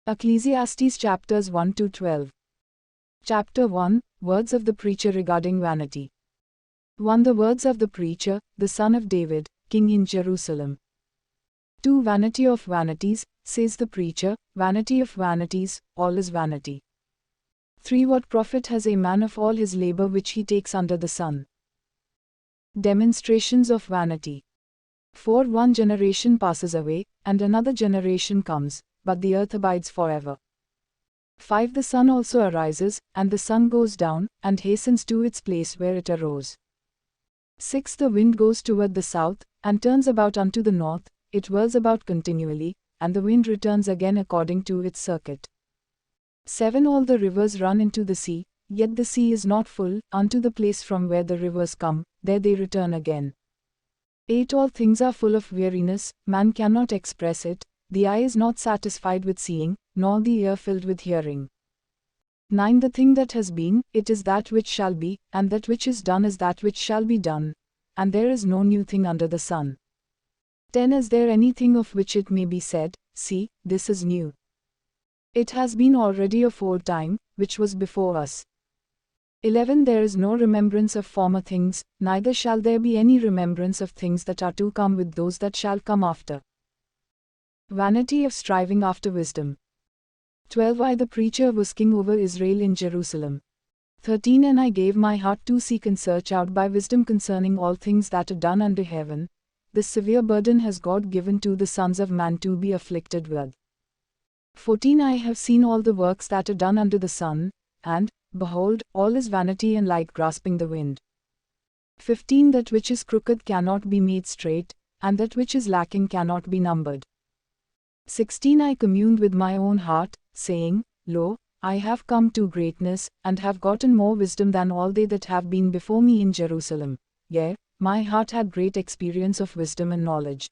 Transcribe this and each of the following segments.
Ecclesiastes chapters 1 to 12. Chapter 1, Words of the Preacher regarding vanity. 1. The words of the preacher, the son of David, king in Jerusalem. 2. Vanity of vanities, says the preacher, vanity of vanities, all is vanity. 3. What profit has a man of all his labor which he takes under the sun? Demonstrations of vanity. 4. One generation passes away, and another generation comes, but the earth abides forever. 5. The sun also arises, and the sun goes down, and hastens to its place where it arose. 6. The wind goes toward the south, and turns about unto the north, it whirls about continually, and the wind returns again according to its circuit. 7. All the rivers run into the sea, yet the sea is not full, unto the place from where the rivers come, there they return again. 8. All things are full of weariness, man cannot express it, the eye is not satisfied with seeing, nor the ear filled with hearing. 9. The thing that has been, it is that which shall be, and that which is done is that which shall be done, and there is no new thing under the sun. 10. Is there anything of which it may be said, see, this is new? It has been already of old time, which was before us. 11. There is no remembrance of former things, neither shall there be any remembrance of things that are to come with those that shall come after. Vanity of striving after wisdom. 12. I the preacher was king over Israel in Jerusalem. 13. And I gave my heart to seek and search out by wisdom concerning all things that are done under heaven. This severe burden has God given to the sons of man to be afflicted with. 14. I have seen all the works that are done under the sun, and, behold, all is vanity and like grasping the wind. 15. That which is crooked cannot be made straight, and that which is lacking cannot be numbered. 16. I communed with my own heart, saying, Lo, I have come to greatness, and have gotten more wisdom than all they that have been before me in Jerusalem. Yea, my heart had great experience of wisdom and knowledge.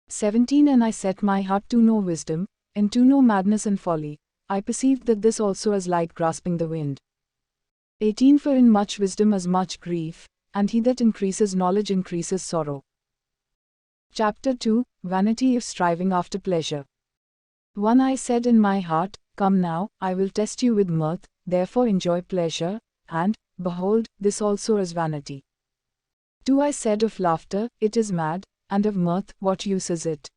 17. And I set my heart to know wisdom, and to know madness and folly. I perceived that this also is like grasping the wind. 18. For in much wisdom is much grief, and he that increases knowledge increases sorrow. Chapter 2, Vanity of striving after pleasure. 1. I said in my heart, Come now, I will test you with mirth, therefore enjoy pleasure, and, behold, this also is vanity. 2. I said of laughter, It is mad, and of mirth, what use is it?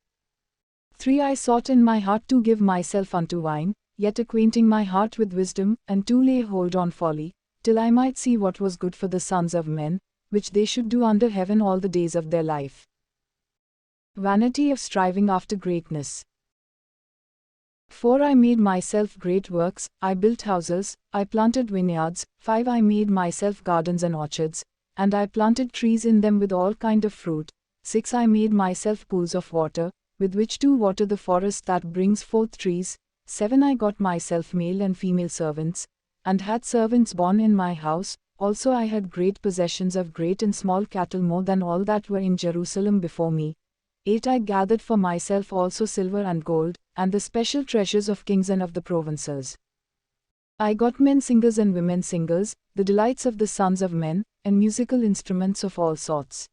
3. I sought in my heart to give myself unto wine, yet acquainting my heart with wisdom, and to lay hold on folly, till I might see what was good for the sons of men, which they should do under heaven all the days of their life. Vanity of striving after greatness. 4. I made myself great works, I built houses, I planted vineyards. 5. I made myself gardens and orchards, and I planted trees in them with all kind of fruit. 6. I made myself pools of water, with which to water the forest that brings forth trees. 7. I got myself male and female servants, and had servants born in my house. Also I had great possessions of great and small cattle, more than all that were in Jerusalem before me. 8. I gathered for myself also silver and gold, and the special treasures of kings and of the provinces. I got men singers and women singers, the delights of the sons of men, and musical instruments of all sorts.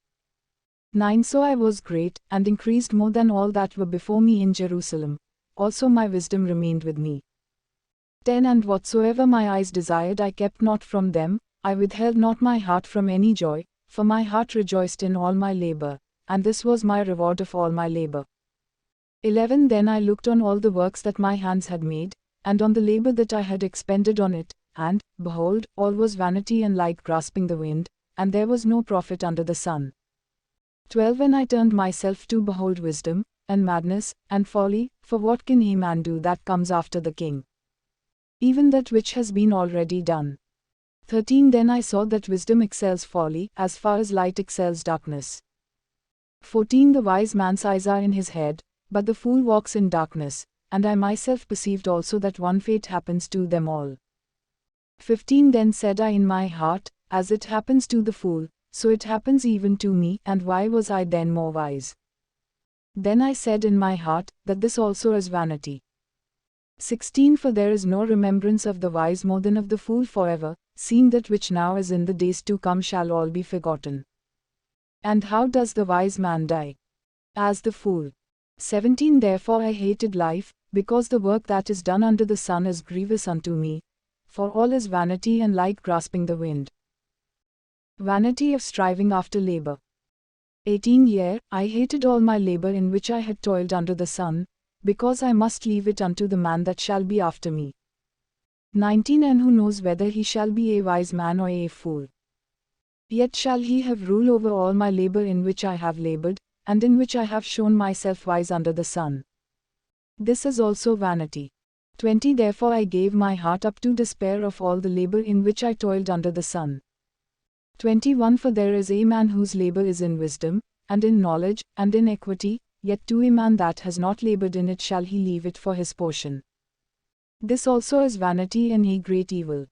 9. So I was great, and increased more than all that were before me in Jerusalem. Also my wisdom remained with me. 10. And whatsoever my eyes desired I kept not from them, I withheld not my heart from any joy, for my heart rejoiced in all my labor, and this was my reward of all my labor. 11. Then I looked on all the works that my hands had made, and on the labor that I had expended on it, and, behold, all was vanity and like grasping the wind, and there was no profit under the sun. 12. And I turned myself to behold wisdom, and madness, and folly, for what can a man do that comes after the king? Even that which has been already done. 13. Then I saw that wisdom excels folly, as far as light excels darkness. 14. The wise man's eyes are in his head, but the fool walks in darkness, and I myself perceived also that one fate happens to them all. 15. Then said I in my heart, As it happens to the fool, so it happens even to me, and why was I then more wise? Then I said in my heart, that this also is vanity. 16. For there is no remembrance of the wise more than of the fool forever, seeing that which now is in the days to come shall all be forgotten. And how does the wise man die? As the fool. 17. Therefore I hated life, because the work that is done under the sun is grievous unto me, for all is vanity and like grasping the wind. Vanity of striving after labor. 18 Yea, I hated all my labor in which I had toiled under the sun, because I must leave it unto the man that shall be after me. 19 And who knows whether he shall be a wise man or a fool? Yet shall he have rule over all my labor in which I have labored, and in which I have shown myself wise under the sun. This is also vanity. 20 Therefore I gave my heart up to despair of all the labor in which I toiled under the sun. 21 For there is a man whose labor is in wisdom, and in knowledge, and in equity, yet to a man that has not labored in it shall he leave it for his portion. This also is vanity and a great evil.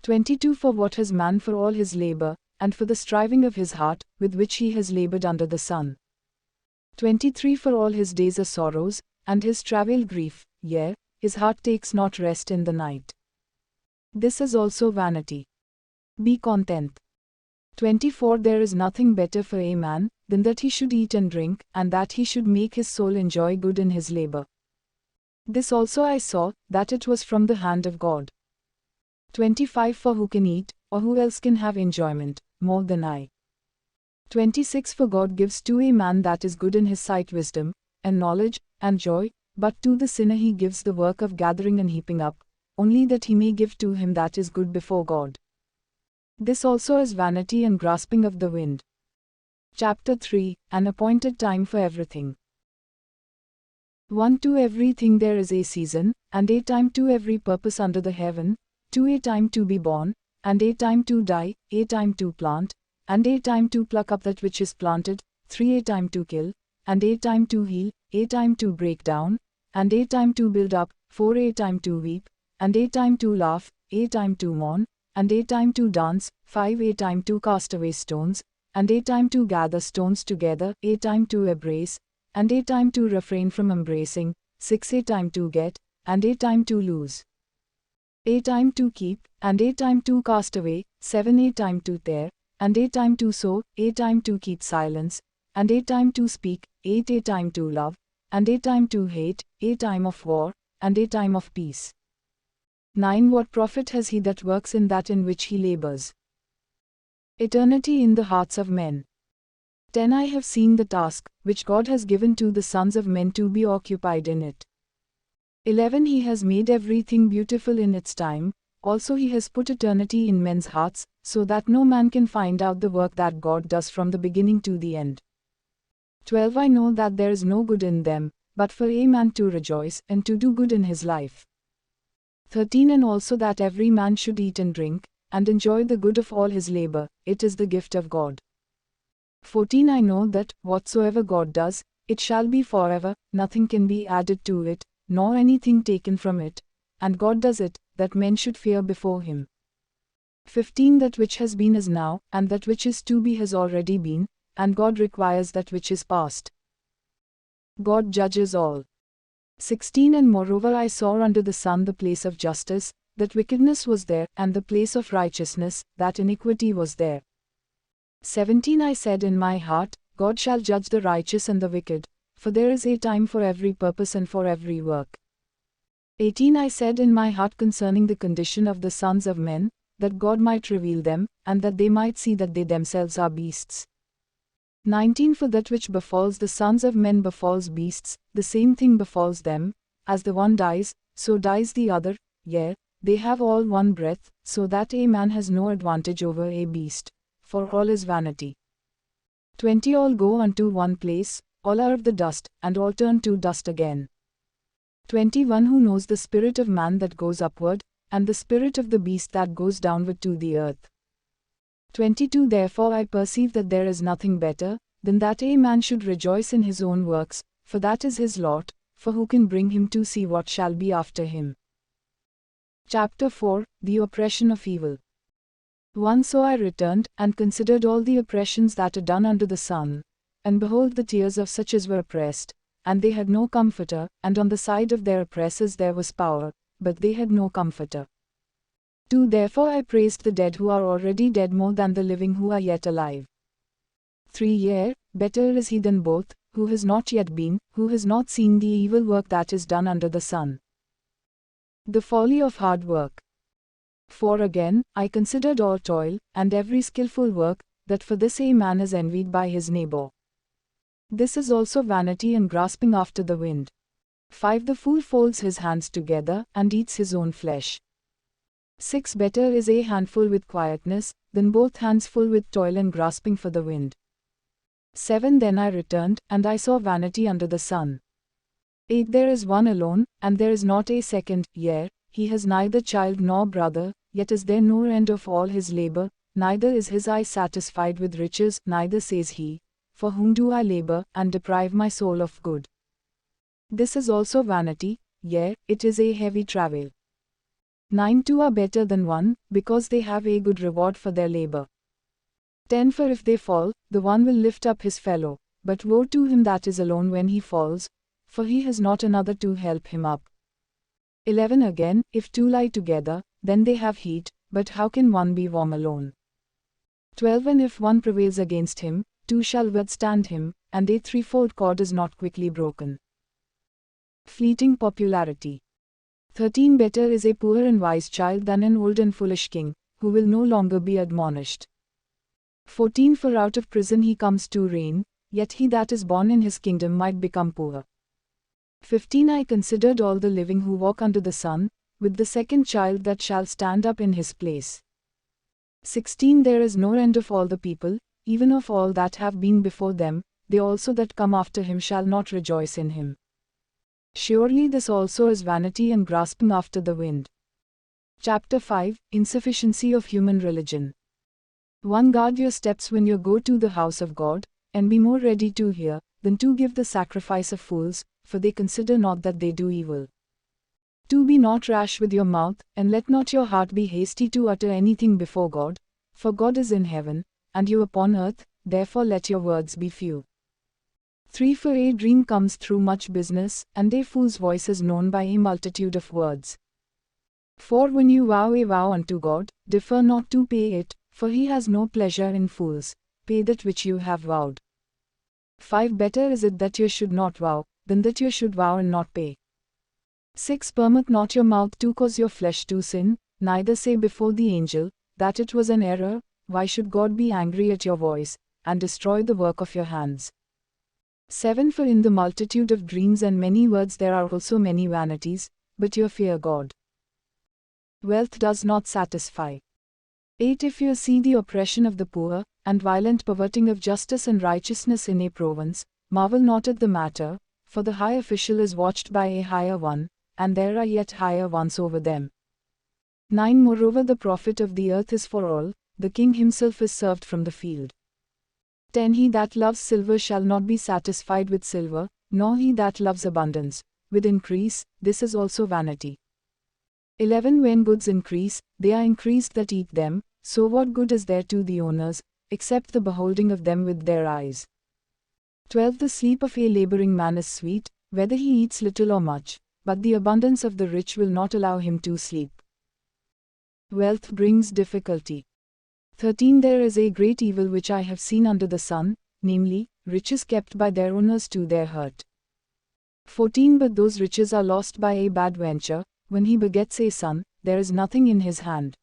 22 For what has man for all his labor, and for the striving of his heart, with which he has labored under the sun? 23 For all his days are sorrows, and his travail grief, yea, his heart takes not rest in the night. This is also vanity. Be content. 24 There is nothing better for a man, than that he should eat and drink, and that he should make his soul enjoy good in his labor. This also I saw, that it was from the hand of God. 25 For who can eat, or who else can have enjoyment, more than I? 26 For God gives to a man that is good in his sight wisdom, and knowledge, and joy, but to the sinner he gives the work of gathering and heaping up, only that he may give to him that is good before God. This also is vanity and grasping of the wind. Chapter 3 An appointed time for everything. 1 To everything there is a season, and a time to every purpose under the heaven, 2 A time to be born, and a time to die, a time to plant, and a time to pluck up that which is planted, 3 A time to kill, and a time to heal, a time to break down, and a time to build up, 4 A time to weep, and a time to laugh, a time to mourn, and a time to dance, 5 A time to cast away stones, and a time to gather stones together, a time to embrace, and a time to refrain from embracing, 6 A time to get, and a time to lose, a time to keep, and a time to cast away, 7 A time to tear, and a time to sow, a time to keep silence, and a time to speak, 8 A time to love, and a time to hate, a time of war, and a time of peace. 9 What profit has he that works in that in which he labors? Eternity in the hearts of men. 10 I have seen the task, which God has given to the sons of men to be occupied in it. 11 He has made everything beautiful in its time, also he has put eternity in men's hearts, so that no man can find out the work that God does from the beginning to the end. 12 I know that there is no good in them, but for a man to rejoice, and to do good in his life. 13 And also that every man should eat and drink, and enjoy the good of all his labor, it is the gift of God. 14 I know that, whatsoever God does, it shall be forever, nothing can be added to it, nor anything taken from it, and God does it, that men should fear before him. 15 That which has been is now, and that which is to be has already been, and God requires that which is past. God judges all. 16 And moreover I saw under the sun the place of justice, that wickedness was there, and the place of righteousness, that iniquity was there. 17 I said in my heart, God shall judge the righteous and the wicked, for there is a time for every purpose and for every work. 18 I said in my heart concerning the condition of the sons of men, that God might reveal them, and that they might see that they themselves are beasts. 19 For that which befalls the sons of men befalls beasts, the same thing befalls them, as the one dies, so dies the other, yea, they have all one breath, so that a man has no advantage over a beast, for all is vanity. 20 All go unto one place, all are of the dust, and all turn to dust again. 21 Who knows the spirit of man that goes upward, and the spirit of the beast that goes downward to the earth? 22 Therefore I perceive that there is nothing better, than that a man should rejoice in his own works, for that is his lot, for who can bring him to see what shall be after him? Chapter 4 The Oppression of Evil. 1 So I returned, and considered all the oppressions that are done under the sun, and behold the tears of such as were oppressed, and they had no comforter, and on the side of their oppressors there was power, but they had no comforter. 2 Therefore I praised the dead who are already dead more than the living who are yet alive. 3 Yea, better is he than both, who has not yet been, who has not seen the evil work that is done under the sun. The folly of hard work. For again, I considered all toil, and every skillful work, that for this a man is envied by his neighbor. This is also vanity and grasping after the wind. 5. The fool folds his hands together, and eats his own flesh. 6. Better is a handful with quietness, than both hands full with toil and grasping for the wind. 7. Then I returned, and I saw vanity under the sun. 8. There is one alone, and there is not a second, yea, he has neither child nor brother, yet is there no end of all his labor, neither is his eye satisfied with riches, neither says he, for whom do I labor, and deprive my soul of good. This is also vanity, yea, it is a heavy travail. 9. Two are better than one, because they have a good reward for their labor. 10. For if they fall, the one will lift up his fellow, but woe to him that is alone when he falls, for he has not another to help him up. 11. Again, if two lie together, then they have heat, but how can one be warm alone? 12. And if one prevails against him, two shall withstand him, and a threefold cord is not quickly broken. Fleeting popularity. 13. Better is a poor and wise child than an old and foolish king, who will no longer be admonished. 14. For out of prison he comes to reign, yet he that is born in his kingdom might become poor. 15. I considered all the living who walk under the sun, with the second child that shall stand up in his place. 16. There is no end of all the people, even of all that have been before them, they also that come after him shall not rejoice in him. Surely this also is vanity and grasping after the wind. Chapter 5. Insufficiency of human religion. 1. Guard your steps when you go to the house of God, and be more ready to hear, than to give the sacrifice of fools, for they consider not that they do evil. 2. Be not rash with your mouth, and let not your heart be hasty to utter anything before God, for God is in heaven, and you upon earth, therefore let your words be few. 3. For a dream comes through much business, and a fool's voice is known by a multitude of words. 4. When you vow a vow unto God, defer not to pay it, for he has no pleasure in fools, pay that which you have vowed. 5. Better is it that you should not vow, than that you should vow and not pay. 6. Permit not your mouth to cause your flesh to sin, neither say before the angel, that it was an error, why should God be angry at your voice, and destroy the work of your hands? 7. For in the multitude of dreams and many words there are also many vanities, but you fear God. Wealth does not satisfy. 8. If you see the oppression of the poor, and violent perverting of justice and righteousness in a province, marvel not at the matter, for the high official is watched by a higher one, and there are yet higher ones over them. 9. Moreover the profit of the earth is for all, the king himself is served from the field. 10. He that loves silver shall not be satisfied with silver, nor he that loves abundance, with increase, this is also vanity. 11. When goods increase, they are increased that eat them, so what good is there to the owners, except the beholding of them with their eyes? 12. The sleep of a laboring man is sweet, whether he eats little or much, but the abundance of the rich will not allow him to sleep. Wealth brings difficulty. 13. There is a great evil which I have seen under the sun, namely, riches kept by their owners to their hurt. 14. But those riches are lost by a bad venture, when he begets a son, there is nothing in his hand.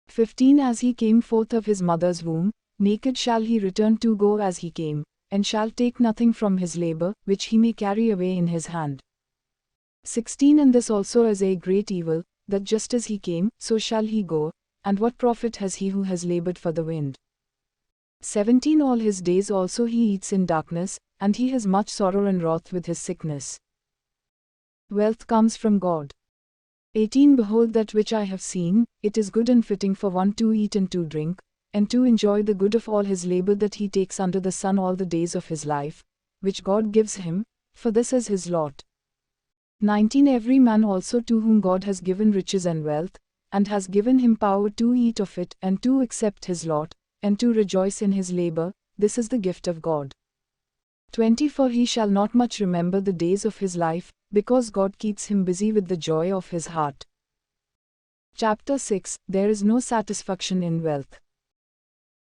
15. As he came forth of his mother's womb, naked shall he return to go as he came, and shall take nothing from his labor, which he may carry away in his hand. 16. And this also is a great evil, that just as he came, so shall he go, and what profit has he who has labored for the wind? 17. All his days also he eats in darkness, and he has much sorrow and wrath with his sickness. Wealth comes from God. 18. Behold that which I have seen, it is good and fitting for one to eat and to drink, and to enjoy the good of all his labor that he takes under the sun all the days of his life, which God gives him, for this is his lot. 19. Every man also to whom God has given riches and wealth, and has given him power to eat of it and to accept his lot, and to rejoice in his labor, this is the gift of God. 20. For he shall not much remember the days of his life, because God keeps him busy with the joy of his heart. Chapter 6. There is no satisfaction in wealth.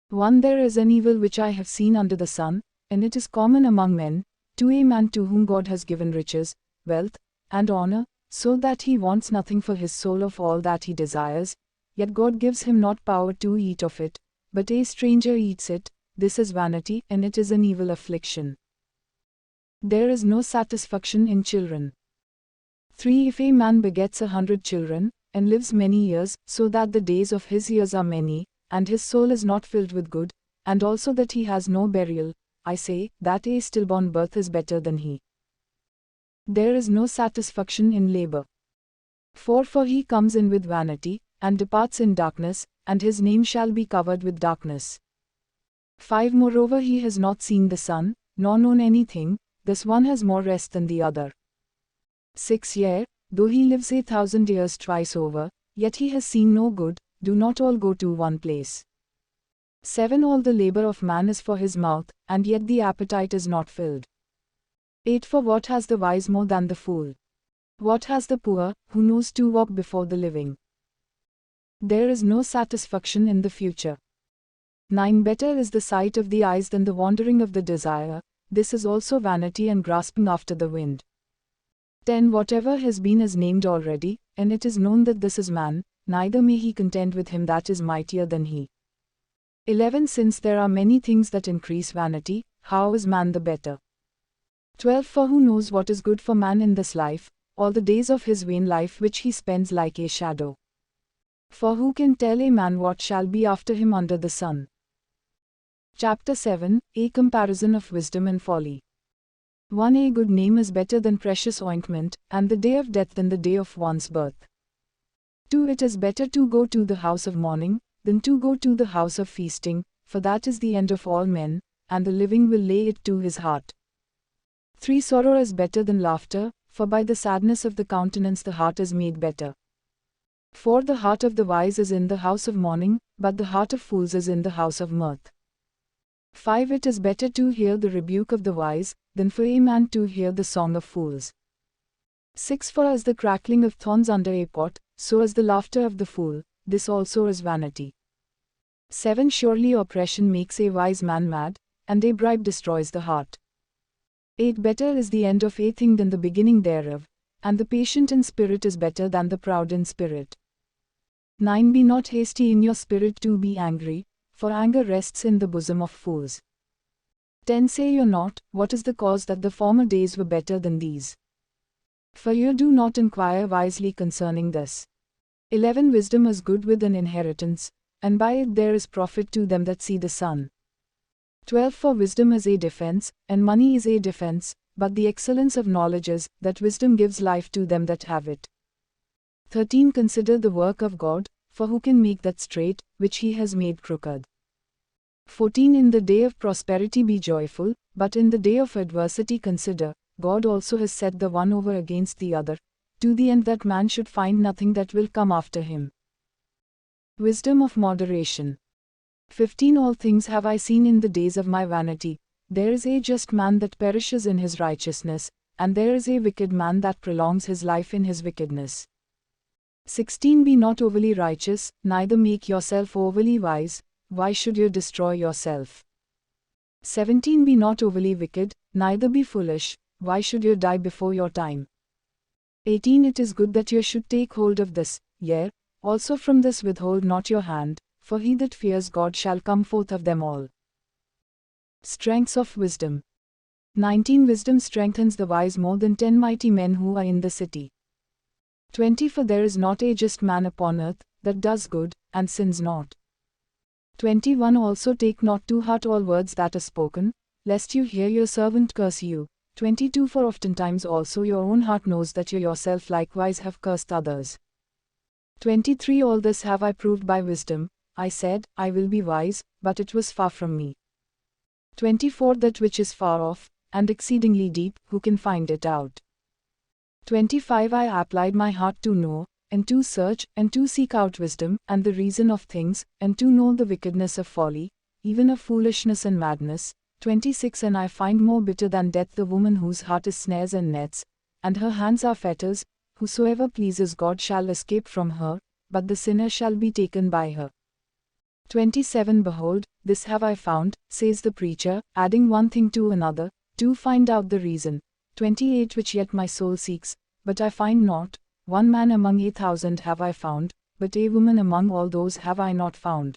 1. There is an evil which I have seen under the sun, and it is common among men, to a man to whom God has given riches, wealth, and honor, so that he wants nothing for his soul of all that he desires, yet God gives him not power to eat of it, but a stranger eats it, this is vanity, and it is an evil affliction. There is no satisfaction in children. 3. If a man begets 100 children, and lives many years, so that the days of his years are many, and his soul is not filled with good, and also that he has no burial, I say, that a stillborn birth is better than he. There is no satisfaction in labor. 4. For he comes in with vanity, and departs in darkness, and his name shall be covered with darkness. 5. Moreover he has not seen the sun, nor known anything, this one has more rest than the other. 6. Yea, though he lives 1,000 years twice over, yet he has seen no good, do not all go to one place. 7. All the labor of man is for his mouth, and yet the appetite is not filled. 8. For what has the wise more than the fool? What has the poor, who knows to walk before the living? There is no satisfaction in the future. 9. Better is the sight of the eyes than the wandering of the desire, this is also vanity and grasping after the wind. 10. Whatever has been is named already, and it is known that this is man, neither may he contend with him that is mightier than he. 11. Since there are many things that increase vanity, how is man the better? 12. For who knows what is good for man in this life, all the days of his vain life which he spends like a shadow? For who can tell a man what shall be after him under the sun? Chapter 7, A Comparison of Wisdom and Folly. 1. A good name is better than precious ointment, and the day of death than the day of one's birth. 2. It is better to go to the house of mourning, than to go to the house of feasting, for that is the end of all men, and the living will lay it to his heart. 3. Sorrow is better than laughter, for by the sadness of the countenance the heart is made better. 4. The heart of the wise is in the house of mourning, but the heart of fools is in the house of mirth. 5. It is better to hear the rebuke of the wise, than for a man to hear the song of fools. 6. For as the crackling of thorns under a pot, so is the laughter of the fool, this also is vanity. 7. Surely oppression makes a wise man mad, and a bribe destroys the heart. 8. Better is the end of a thing than the beginning thereof, and the patient in spirit is better than the proud in spirit. 9. Be not hasty in your spirit to be angry, for anger rests in the bosom of fools. 10. Say you not, what is the cause that the former days were better than these? For you do not inquire wisely concerning this. 11. Wisdom is good with an inheritance, and by it there is profit to them that see the sun. 12. For wisdom is a defense, and money is a defense, but the excellence of knowledge is, that wisdom gives life to them that have it. 13. Consider the work of God, for who can make that straight, which he has made crooked? 14. In the day of prosperity be joyful, but in the day of adversity consider, God also has set the one over against the other, to the end that man should find nothing that will come after him. Wisdom of moderation. 15. All things have I seen in the days of my vanity. There is a just man that perishes in his righteousness, and there is a wicked man that prolongs his life in his wickedness. 16. Be not overly righteous, neither make yourself overly wise, why should you destroy yourself? 17. Be not overly wicked, neither be foolish, why should you die before your time? 18. It is good that you should take hold of this, yea, also from this withhold not your hand, for he that fears God shall come forth of them all. Strengths of wisdom. 19. Wisdom strengthens the wise more than 10 mighty men who are in the city. 20. For there is not a just man upon earth, that does good, and sins not. 21. Also take not to heart all words that are spoken, lest you hear your servant curse you. 22. For oftentimes also your own heart knows that you yourself likewise have cursed others. 23. All this have I proved by wisdom, I said, I will be wise, but it was far from me. 24. That which is far off, and exceedingly deep, who can find it out? 25. I applied my heart to know, and to search, and to seek out wisdom, and the reason of things, and to know the wickedness of folly, even of foolishness and madness. 26. And I find more bitter than death the woman whose heart is snares and nets, and her hands are fetters, whosoever pleases God shall escape from her, but the sinner shall be taken by her. 27. Behold, this have I found, says the preacher, adding one thing to another, 2 Find out the reason. 28 Which yet my soul seeks, but I find not. 1 Man among 8,000 have I found, but a woman among all those have I not found.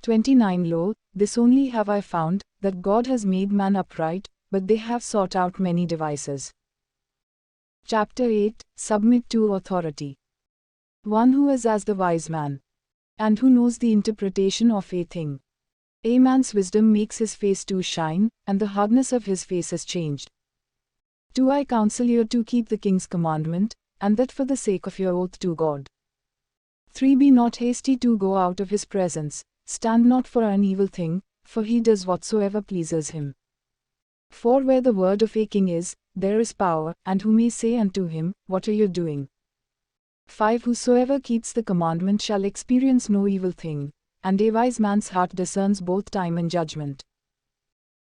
29 Lo, this only have I found, that God has made man upright, but they have sought out many devices. Chapter 8 Submit to authority. 1 Who is as the wise man, and who knows the interpretation of a thing. A man's wisdom makes his face to shine, and the hardness of his face is changed. 2 I counsel you to keep the king's commandment, and that for the sake of your oath to God. 3 Be not hasty to go out of his presence, stand not for an evil thing, for he does whatsoever pleases him. 4 Where the word of a king is, there is power, and who may say unto him, What are you doing? 5 Whosoever keeps the commandment shall experience no evil thing, and a wise man's heart discerns both time and judgment.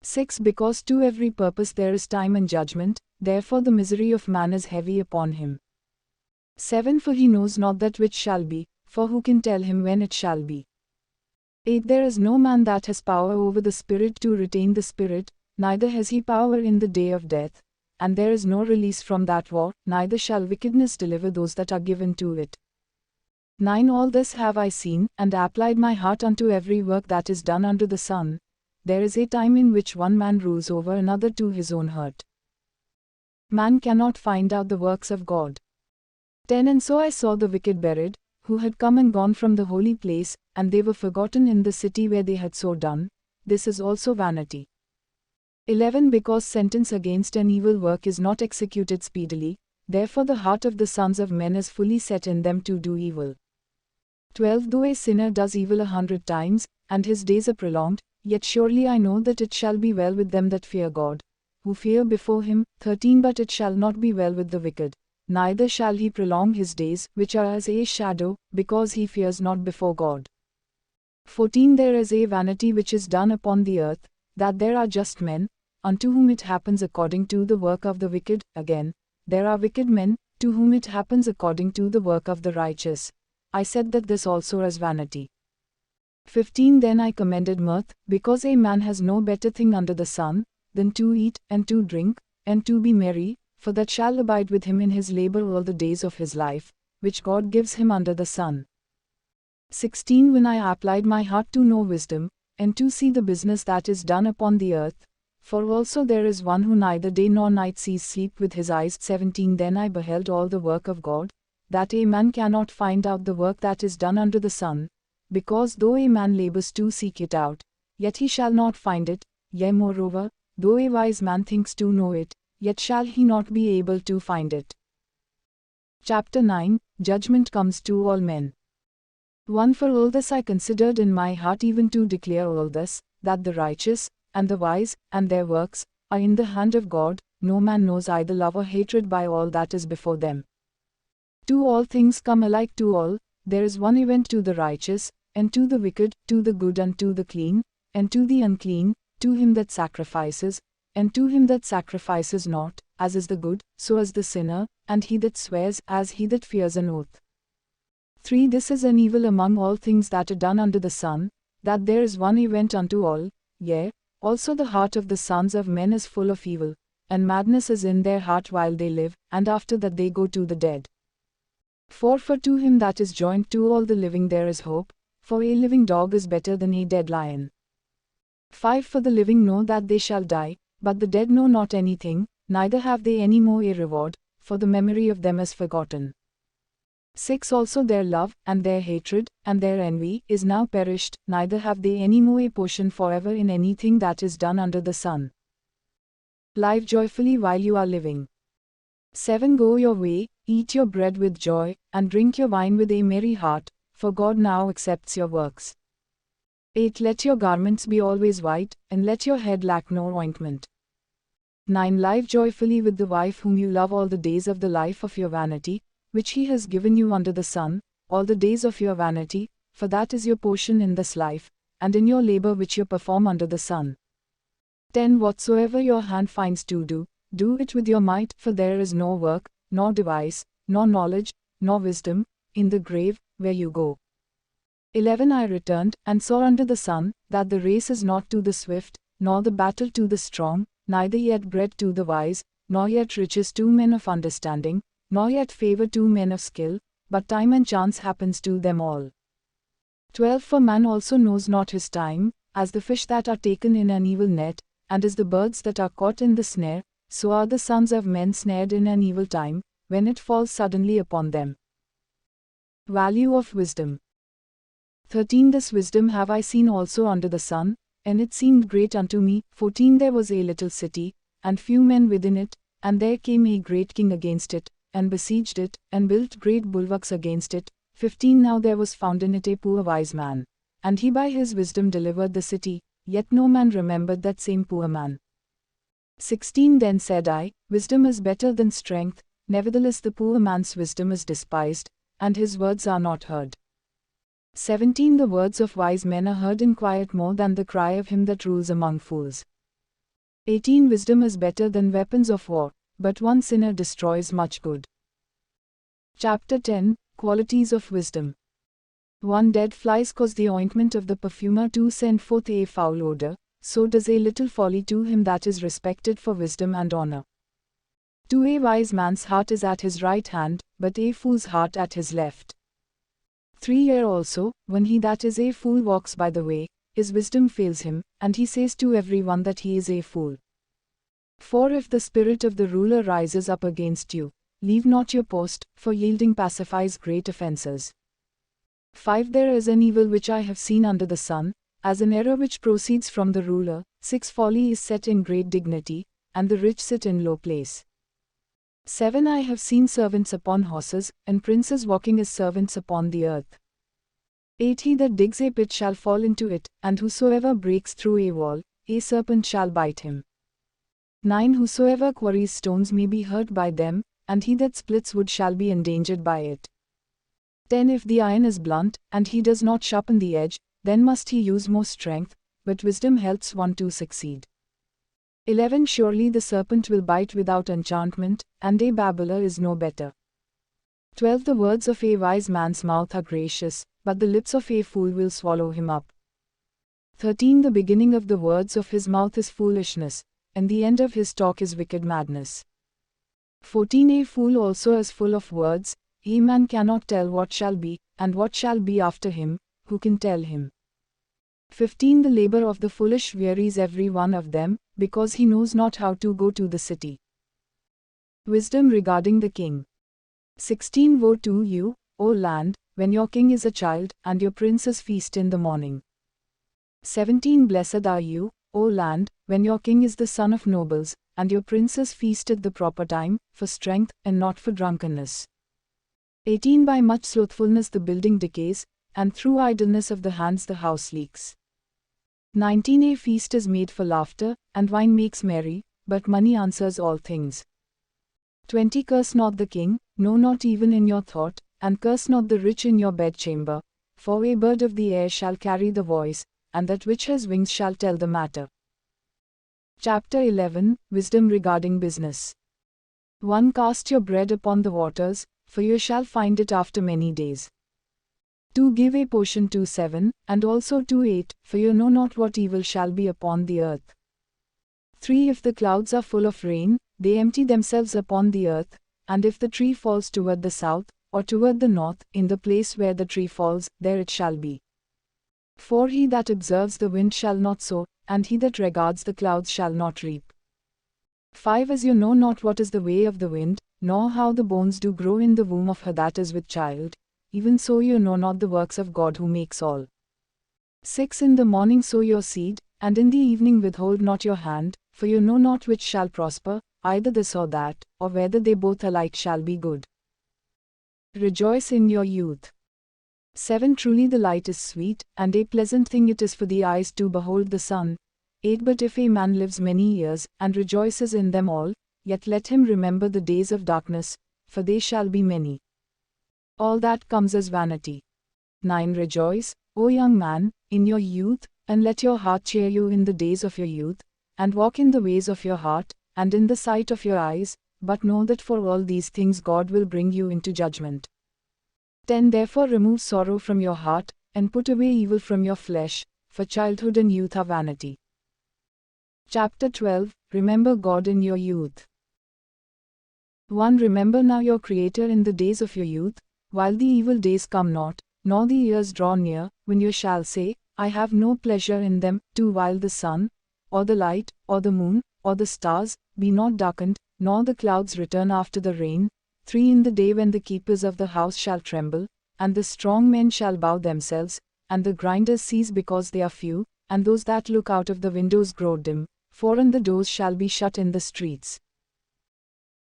6 Because to every purpose there is time and judgment, therefore the misery of man is heavy upon him. 7 For he knows not that which shall be, for who can tell him when it shall be? 8 There is no man that has power over the spirit to retain the spirit, neither has he power in the day of death, and there is no release from that war, neither shall wickedness deliver those that are given to it. 9 All this have I seen, and applied my heart unto every work that is done under the sun. There is a time in which one man rules over another to his own hurt. Man cannot find out the works of God. 10 And so I saw the wicked buried, who had come and gone from the holy place, and they were forgotten in the city where they had so done. This is also vanity. 11 Because sentence against an evil work is not executed speedily, therefore the heart of the sons of men is fully set in them to do evil. 12 Though a sinner does evil 100 times, and his days are prolonged, yet surely I know that it shall be well with them that fear God, who fear before him. 13 But it shall not be well with the wicked, neither shall he prolong his days, which are as a shadow, because he fears not before God. 14 There is a vanity which is done upon the earth, that there are just men, unto whom it happens according to the work of the wicked. Again, there are wicked men, to whom it happens according to the work of the righteous. I said that this also is vanity. 15 Then I commended mirth, because a man has no better thing under the sun, than to eat, and to drink, and to be merry, for that shall abide with him in his labor all the days of his life, which God gives him under the sun. 16 When I applied my heart to know wisdom, and to see the business that is done upon the earth, for also there is one who neither day nor night sees sleep with his eyes. 17 Then I beheld all the work of God, that a man cannot find out the work that is done under the sun, because though a man labors to seek it out, yet he shall not find it. Yea, moreover, though a wise man thinks to know it, yet shall he not be able to find it. Chapter 9 Judgment comes to all men. 1 For all this I considered in my heart, even to declare all this, that the righteous, and the wise, and their works, are in the hand of God. No man knows either love or hatred by all that is before them. 2 All things come alike to all, there is one event to the righteous, and to the wicked, to the good and to the clean, and to the unclean, to him that sacrifices, and to him that sacrifices not, as is the good, so is the sinner, and he that swears, as he that fears an oath. 3 This is an evil among all things that are done under the sun, that there is one event unto all. Yea, also the heart of the sons of men is full of evil, and madness is in their heart while they live, and after that they go to the dead. 4 For to him that is joined to all the living there is hope, for a living dog is better than a dead lion. 5 For the living know that they shall die, but the dead know not anything, neither have they any more a reward, for the memory of them is forgotten. 6 Also their love, and their hatred, and their envy, is now perished, neither have they any more a portion forever in anything that is done under the sun. Live joyfully while you are living. 7 Go your way, eat your bread with joy, and drink your wine with a merry heart, for God now accepts your works. 8 Let your garments be always white, and let your head lack no ointment. 9 Live joyfully with the wife whom you love all the days of the life of your vanity, which he has given you under the sun, all the days of your vanity, for that is your portion in this life, and in your labor which you perform under the sun. 10 Whatsoever your hand finds to do, do it with your might, for there is no work, nor device, nor knowledge, nor wisdom, in the grave, where you go. 11 I returned, and saw under the sun, that the race is not to the swift, nor the battle to the strong, neither yet bread to the wise, nor yet riches to men of understanding, nor yet favor to men of skill, but time and chance happens to them all. 12 For man also knows not his time, as the fish that are taken in an evil net, and as the birds that are caught in the snare, so are the sons of men snared in an evil time, when it falls suddenly upon them. Value of wisdom. 13 This wisdom have I seen also under the sun, and it seemed great unto me. 14 There was a little city, and few men within it, and there came a great king against it, and besieged it, and built great bulwarks against it. 15 Now there was found in it a poor wise man, and he by his wisdom delivered the city, yet no man remembered that same poor man. 16 Then said I, Wisdom is better than strength, nevertheless the poor man's wisdom is despised, and his words are not heard. 17 The words of wise men are heard in quiet more than the cry of him that rules among fools. 18 Wisdom is better than weapons of war, but one sinner destroys much good. Chapter 10 Qualities of Wisdom. 1 Dead flies cause the ointment of the perfumer to send forth a foul odor, so does a little folly to him that is respected for wisdom and honor. 2 A wise man's heart is at his right hand, but a fool's heart at his left. 3 Here also, when he that is a fool walks by the way, his wisdom fails him, and he says to every one that he is a fool. 4 If the spirit of the ruler rises up against you, leave not your post, for yielding pacifies great offences. 5 There is an evil which I have seen under the sun, as an error which proceeds from the ruler. 6 Folly is set in great dignity, and the rich sit in low place. 7 I have seen servants upon horses, and princes walking as servants upon the earth. 8 He that digs a pit shall fall into it, and whosoever breaks through a wall, a serpent shall bite him. 9 Whosoever quarries stones may be hurt by them, and he that splits wood shall be endangered by it. 10 If the iron is blunt, and he does not sharpen the edge, then must he use more strength, but wisdom helps one to succeed. 11 Surely the serpent will bite without enchantment, and a babbler is no better. 12 The words of a wise man's mouth are gracious, but the lips of a fool will swallow him up. 13 The beginning of the words of his mouth is foolishness, and the end of his talk is wicked madness. 14 A fool also is full of words, a man cannot tell what shall be, and what shall be after him, who can tell him? 15 The labor of the foolish wearies every one of them, because he knows not how to go to the city. Wisdom regarding the king. 16 Woe to you, O land, when your king is a child, and your princes feast in the morning. 17 Blessed are you, O land, when your king is the son of nobles, and your princes feast at the proper time, for strength, and not for drunkenness. 18 By much slothfulness the building decays, and through idleness of the hands the house leaks. 19 A feast is made for laughter, and wine makes merry, but money answers all things. 20 Curse not the king, no not even in your thought, and curse not the rich in your bedchamber, for a bird of the air shall carry the voice, and that which has wings shall tell the matter. Chapter 11 Wisdom regarding business. 1 Cast your bread upon the waters, for you shall find it after many days. 2 Give a portion to 7, and also to 8, for you know not what evil shall be upon the earth. 3 If the clouds are full of rain, they empty themselves upon the earth, and if the tree falls toward the south, or toward the north, in the place where the tree falls, there it shall be. 4 He that observes the wind shall not sow, and he that regards the clouds shall not reap. 5 As you know not what is the way of the wind, nor how the bones do grow in the womb of her that is with child, even so you know not the works of God who makes all. 6 In the morning sow your seed, and in the evening withhold not your hand, for you know not which shall prosper, either this or that, or whether they both alike shall be good. Rejoice in your youth. 7 Truly the light is sweet, and a pleasant thing it is for the eyes to behold the sun. 8 But if a man lives many years, and rejoices in them all, yet let him remember the days of darkness, for they shall be many. All that comes is vanity. 9 Rejoice, O young man, in your youth, and let your heart cheer you in the days of your youth, and walk in the ways of your heart, and in the sight of your eyes, but know that for all these things God will bring you into judgment. 10 Therefore remove sorrow from your heart, and put away evil from your flesh, for childhood and youth are vanity. Chapter 12, Remember God in your youth. 1. Remember now your Creator in the days of your youth, while the evil days come not, nor the years draw near, when you shall say, I have no pleasure in them. 2. While the sun, or the light, or the moon, or the stars, be not darkened, nor the clouds return after the rain. 3. In the day when the keepers of the house shall tremble, and the strong men shall bow themselves, and the grinders cease because they are few, and those that look out of the windows grow dim. 4. And the doors shall be shut in the streets,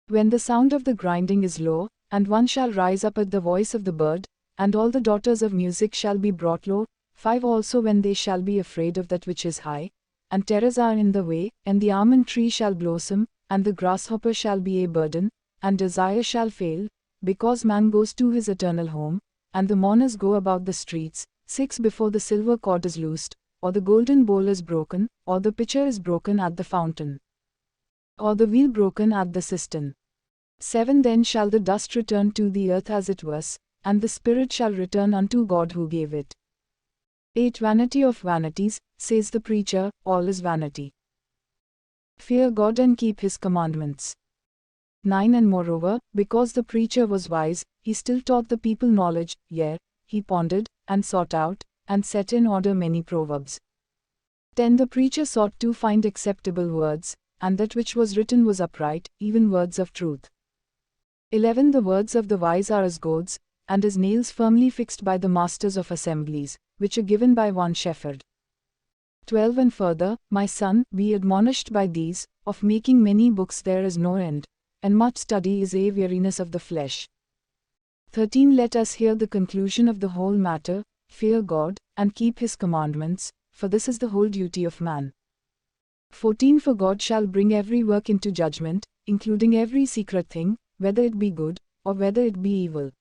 when the sound of the grinding is low, and one shall rise up at the voice of the bird, and all the daughters of music shall be brought low. 5. Also when they shall be afraid of that which is high, and terrors are in the way, and the almond tree shall blossom, and the grasshopper shall be a burden, and desire shall fail, because man goes to his eternal home, and the mourners go about the streets. 6. Before the silver cord is loosed, or the golden bowl is broken, or the pitcher is broken at the fountain, or the wheel broken at the cistern. 7. Then shall the dust return to the earth as it was, and the spirit shall return unto God who gave it. 8. Vanity of vanities, says the preacher, all is vanity. Fear God and keep his commandments. 9. And moreover, because the preacher was wise, he still taught the people knowledge, yea, he pondered, and sought out, and set in order many proverbs. 10. The preacher sought to find acceptable words, and that which was written was upright, even words of truth. 11. The words of the wise are as goads, and as nails firmly fixed by the masters of assemblies, which are given by one shepherd. 12. And further, my son, be admonished by these, of making many books there is no end, and much study is a weariness of the flesh. 13. Let us hear the conclusion of the whole matter, fear God, and keep his commandments, for this is the whole duty of man. 14. For God shall bring every work into judgment, including every secret thing, whether it be good, or whether it be evil.